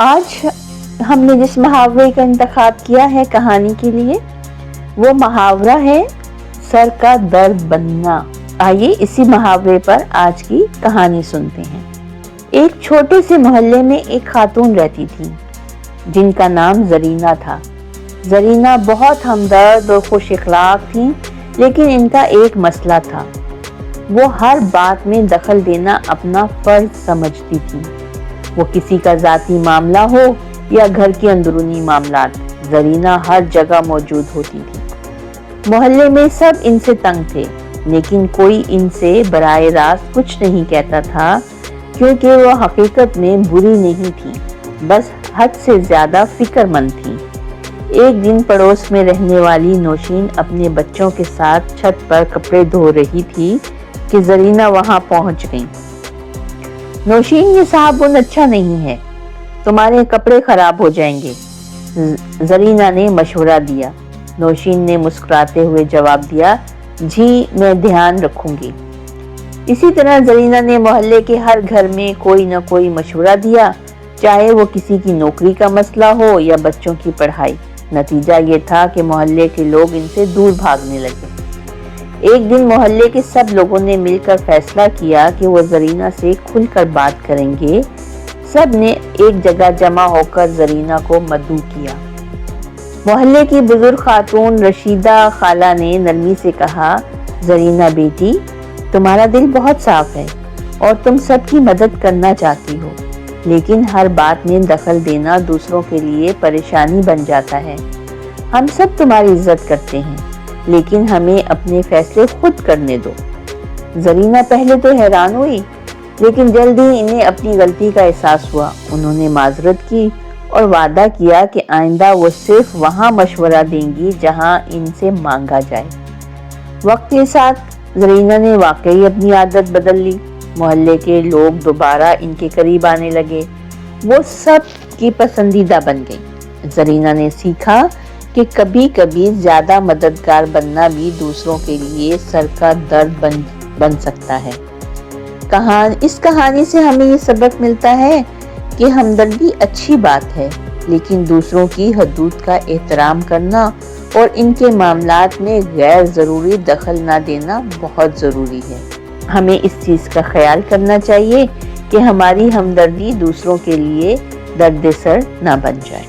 آج ہم نے جس محاورے کا انتخاب کیا ہے کہانی کے لیے وہ محاورہ ہے سر کا درد بننا۔ آئیے اسی محاورے پر آج کی کہانی سنتے ہیں۔ ایک چھوٹے سے محلے میں ایک خاتون رہتی تھی جن کا نام زرینہ تھا۔ زرینہ بہت ہمدرد اور خوش اخلاق تھیں، لیکن ان کا ایک مسئلہ تھا، وہ ہر بات میں دخل دینا اپنا فرض سمجھتی تھی۔ وہ کسی کا ذاتی معاملہ ہو یا گھر کے اندرونی معاملات، زرینہ ہر جگہ موجود ہوتی تھی۔ محلے میں سب ان سے تنگ تھے، لیکن کوئی ان سے براہ راست کچھ نہیں کہتا تھا، کیونکہ وہ حقیقت میں بری نہیں تھی، بس حد سے زیادہ فکر مند تھی۔ ایک دن پڑوس میں رہنے والی نوشین اپنے بچوں کے ساتھ چھت پر کپڑے دھو رہی تھی کہ زرینہ وہاں پہنچ گئی۔ نوشین، یہ صابن اچھا نہیں ہے، تمہارے کپڑے خراب ہو جائیں گے، زرینہ نے مشورہ دیا۔ نوشین نے مسکراتے ہوئے جواب دیا، جی میں دھیان رکھوں گی۔ اسی طرح زرینہ نے محلے کے ہر گھر میں کوئی نہ کوئی مشورہ دیا، چاہے وہ کسی کی نوکری کا مسئلہ ہو یا بچوں کی پڑھائی۔ نتیجہ یہ تھا کہ محلے کے لوگ ان سے دور بھاگنے لگے۔ ایک دن محلے کے سب لوگوں نے مل کر فیصلہ کیا کہ وہ زرینہ سے کھل کر بات کریں گے۔ سب نے ایک جگہ جمع ہو کر زرینہ کو مدعو کیا۔ محلے کی بزرگ خاتون رشیدہ خالہ نے نرمی سے کہا، زرینہ بیٹی، تمہارا دل بہت صاف ہے اور تم سب کی مدد کرنا چاہتی ہو، لیکن ہر بات میں دخل دینا دوسروں کے لیے پریشانی بن جاتا ہے۔ ہم سب تمہاری عزت کرتے ہیں، لیکن ہمیں اپنے فیصلے خود کرنے دو۔ زرینہ پہلے تو حیران ہوئی، لیکن جلد ہی انہیں اپنی غلطی کا احساس ہوا۔ انہوں نے معذرت کی اور وعدہ کیا کہ آئندہ وہ صرف وہاں مشورہ دیں گی جہاں ان سے مانگا جائے۔ وقت کے ساتھ زرینہ نے واقعی اپنی عادت بدل لی۔ محلے کے لوگ دوبارہ ان کے قریب آنے لگے، وہ سب کی پسندیدہ بن گئی۔ زرینہ نے سیکھا کہ کبھی کبھی زیادہ مددگار بننا بھی دوسروں کے لیے سر کا درد بن سکتا ہے۔ اس کہانی سے ہمیں یہ سبق ملتا ہے کہ ہمدردی اچھی بات ہے، لیکن دوسروں کی حدود کا احترام کرنا اور ان کے معاملات میں غیر ضروری دخل نہ دینا بہت ضروری ہے۔ ہمیں اس چیز کا خیال کرنا چاہیے کہ ہماری ہمدردی دوسروں کے لیے درد سر نہ بن جائے۔